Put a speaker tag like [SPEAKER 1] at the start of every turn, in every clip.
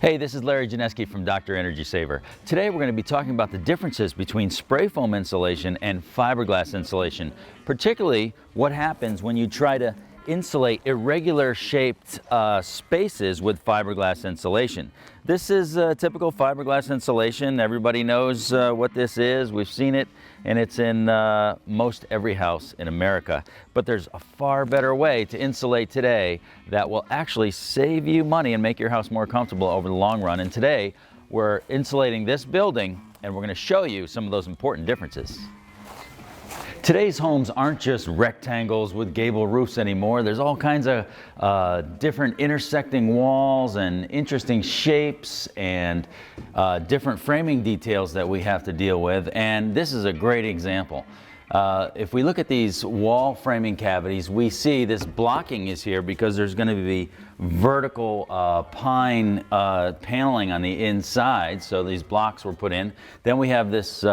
[SPEAKER 1] Hey, this is Larry Janesky from Dr. Energy Saver. Today we're going to be talking about the differences between spray foam insulation and fiberglass insulation, particularly what happens when you try to insulate irregular shaped spaces with fiberglass insulation. This is typical fiberglass insulation. Everybody knows what this is. We've seen it, and it's in most every house in America. But there's a far better way to insulate today that will actually save you money and make your house more comfortable over the long run. And today we're insulating this building, and we're going to show you some of those important differences. Today's homes aren't just rectangles with gable roofs anymore. There's all kinds of different intersecting walls and interesting shapes and different framing details that we have to deal with. And this is a great example. If we look at these wall framing cavities, we see this blocking is here because there's going to be vertical pine paneling on the inside, so these blocks were put in. Then we have this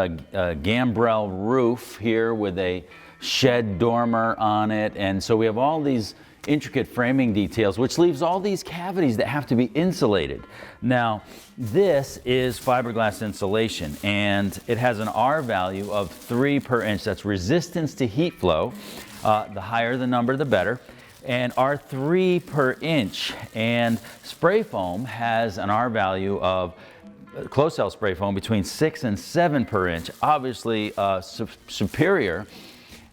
[SPEAKER 1] gambrel roof here with a shed dormer on it, and so we have all these intricate framing details, which leaves all these cavities that have to be insulated. Now, this is fiberglass insulation, and it has an R value of 3 per inch. That's resistance to heat flow. The higher the number, the better. And R3 per inch. And spray foam has an R value of closed cell spray foam between 6 and 7 per inch, obviously superior.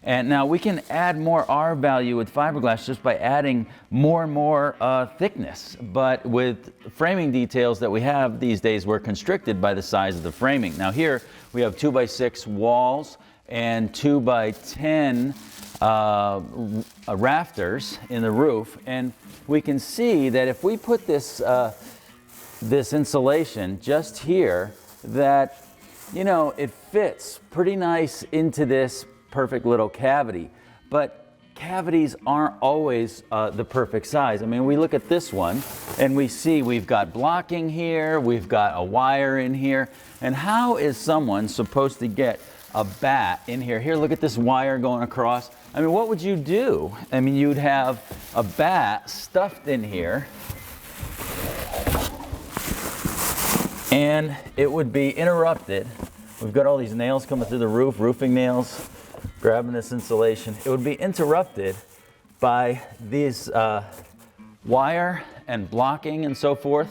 [SPEAKER 1] And now we can add more R value with fiberglass just by adding more and more thickness. But with framing details that we have these days, we're constricted by the size of the framing. Now here we have 2x6 walls and 2x10 rafters in the roof. And we can see that if we put this, this insulation just here, that, you know, it fits pretty nice into this perfect little cavity. But cavities aren't always the perfect size. I mean, we look at this one and we see we've got blocking here, we've got a wire in here, and how is someone supposed to get a bat in here? Here, look at this wire going across. I mean, what would you do? I mean, you'd have a bat stuffed in here, and it would be interrupted. We've got all these nails coming through the roof, roofing nails, grabbing this insulation. It would be interrupted by these wire and blocking and so forth,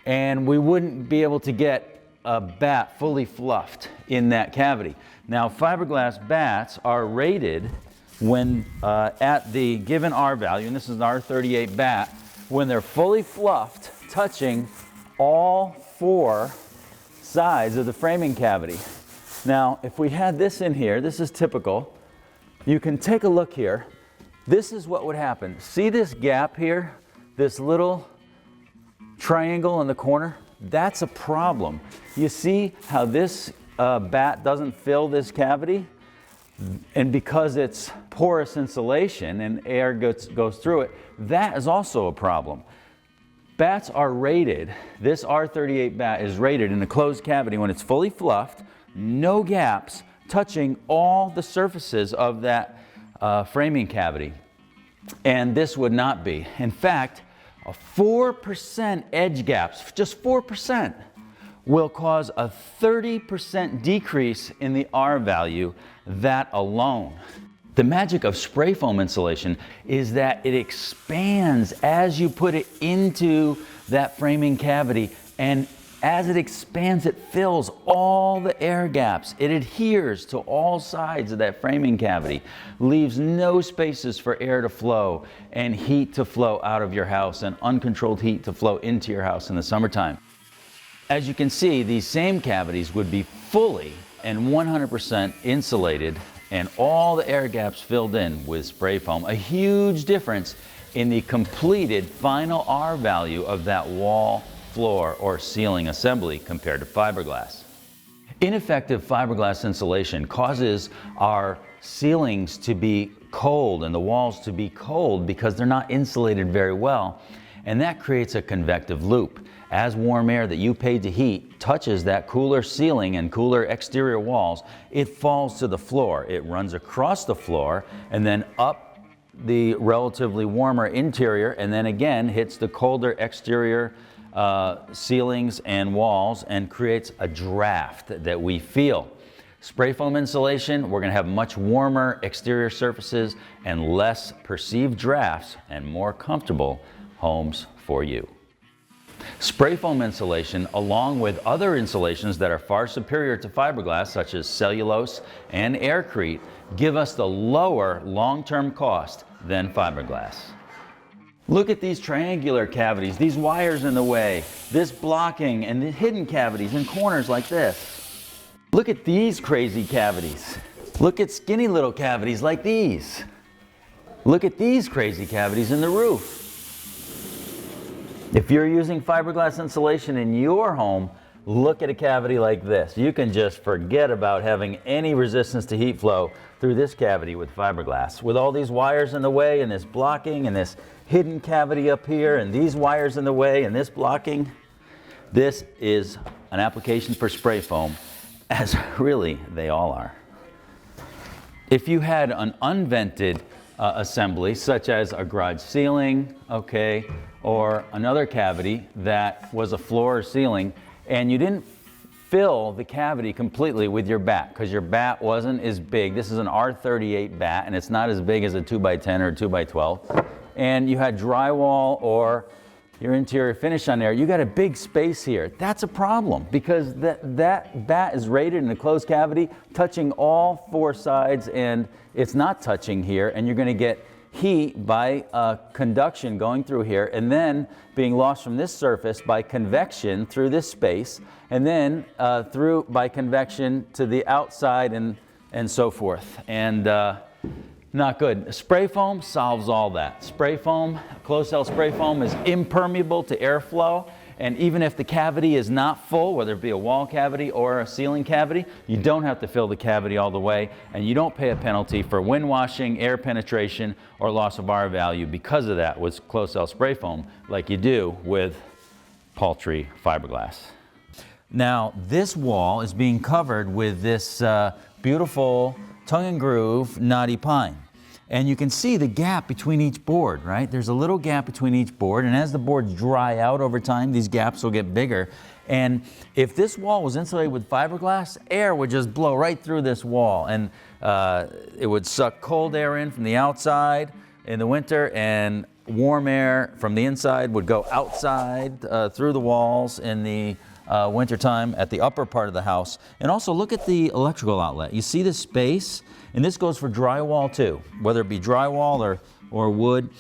[SPEAKER 1] and we wouldn't be able to get a bat fully fluffed in that cavity. Now, fiberglass bats are rated when at the given R value, and this is an R38 bat, when they're fully fluffed, touching all 4 sides of the framing cavity. Now, if we had this in here, this is typical. You can take a look here. This is what would happen. See this gap here? This little triangle in the corner? That's a problem. You see how this bat doesn't fill this cavity? And because it's porous insulation and air goes through it, that is also a problem. Bats are rated, this R38 bat is rated in a closed cavity when it's fully fluffed, no gaps, touching all the surfaces of that framing cavity. And this would not be. In fact, a 4% edge gaps, just 4%, will cause a 30% decrease in the R value, that alone. The magic of spray foam insulation is that it expands as you put it into that framing cavity, and as it expands, it fills all the air gaps. It adheres to all sides of that framing cavity, leaves no spaces for air to flow and heat to flow out of your house and uncontrolled heat to flow into your house in the summertime. As you can see, these same cavities would be fully and 100% insulated and all the air gaps filled in with spray foam. A huge difference in the completed final R value of that wall, floor, or ceiling assembly compared to fiberglass. Ineffective fiberglass insulation causes our ceilings to be cold and the walls to be cold because they're not insulated very well, and that creates a convective loop. As warm air that you paid to heat touches that cooler ceiling and cooler exterior walls, it falls to the floor. It runs across the floor and then up the relatively warmer interior, and then again hits the colder exterior ceilings and walls and creates a draft that we feel. Spray foam insulation, we're going to have much warmer exterior surfaces and less perceived drafts and more comfortable homes for you. Spray foam insulation, along with other insulations that are far superior to fiberglass, such as cellulose and aircrete, give us the lower long-term cost than fiberglass. Look at these triangular cavities, these wires in the way, this blocking, and the hidden cavities in corners like this. Look at these crazy cavities. Look at skinny little cavities like these. Look at these crazy cavities in the roof. If you're using fiberglass insulation in your home, look at a cavity like this. You can just forget about having any resistance to heat flow through this cavity with fiberglass. With all these wires in the way and this blocking and this hidden cavity up here and these wires in the way and this blocking, this is an application for spray foam, as really they all are. If you had an unvented assembly, such as a garage ceiling, okay, or another cavity that was a floor or ceiling, and you didn't fill the cavity completely with your bat because your bat wasn't as big. This is an R38 bat and it's not as big as a 2x10 or a 2x12. And you had drywall or your interior finish on there, you got a big space here. That's a problem because that bat is rated in a closed cavity, touching all four sides, and it's not touching here, and you're gonna get heat by conduction going through here and then being lost from this surface by convection through this space, and then through by convection to the outside and so forth. And not good. Spray foam solves all that. Spray foam, closed cell spray foam is impermeable to airflow, and even if the cavity is not full, whether it be a wall cavity or a ceiling cavity, you don't have to fill the cavity all the way, and you don't pay a penalty for wind washing, air penetration, or loss of R value because of that with closed cell spray foam, like you do with paltry fiberglass. Now, this wall is being covered with this beautiful tongue and groove knotty pine. And you can see the gap between each board, right? There's a little gap between each board, and as the boards dry out over time, these gaps will get bigger. And if this wall was insulated with fiberglass, air would just blow right through this wall, and it would suck cold air in from the outside in the winter, and warm air from the inside would go outside through the walls in the wintertime at the upper part of the house. And also look at the electrical outlet. You see the space? And this goes for drywall too, whether it be drywall or wood.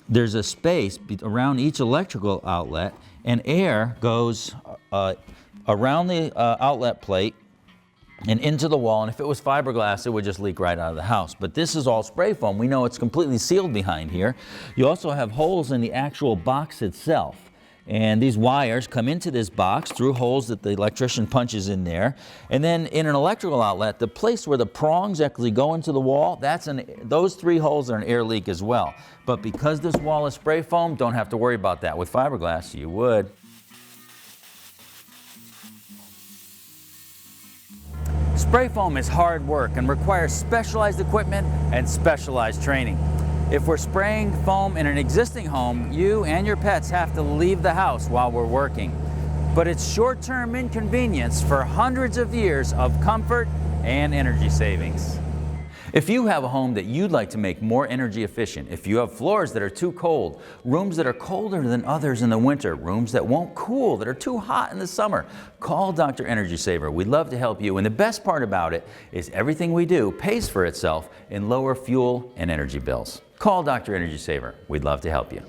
[SPEAKER 1] There's a space around each electrical outlet, and air goes around the outlet plate and into the wall. And if it was fiberglass, it would just leak right out of the house. But this is all spray foam. We know it's completely sealed behind here. You also have holes in the actual box itself. And these wires come into this box through holes that the electrician punches in there. And then in an electrical outlet, the place where the prongs actually go into the wall, those three holes are an air leak as well. But because this wall is spray foam, don't have to worry about that. With fiberglass, you would. Spray foam is hard work and requires specialized equipment and specialized training. If we're spraying foam in an existing home, you and your pets have to leave the house while we're working. But it's short-term inconvenience for hundreds of years of comfort and energy savings. If you have a home that you'd like to make more energy efficient, if you have floors that are too cold, rooms that are colder than others in the winter, rooms that won't cool, that are too hot in the summer, call Dr. Energy Saver. We'd love to help you. And the best part about it is everything we do pays for itself in lower fuel and energy bills. Call Dr. Energy Saver. We'd love to help you.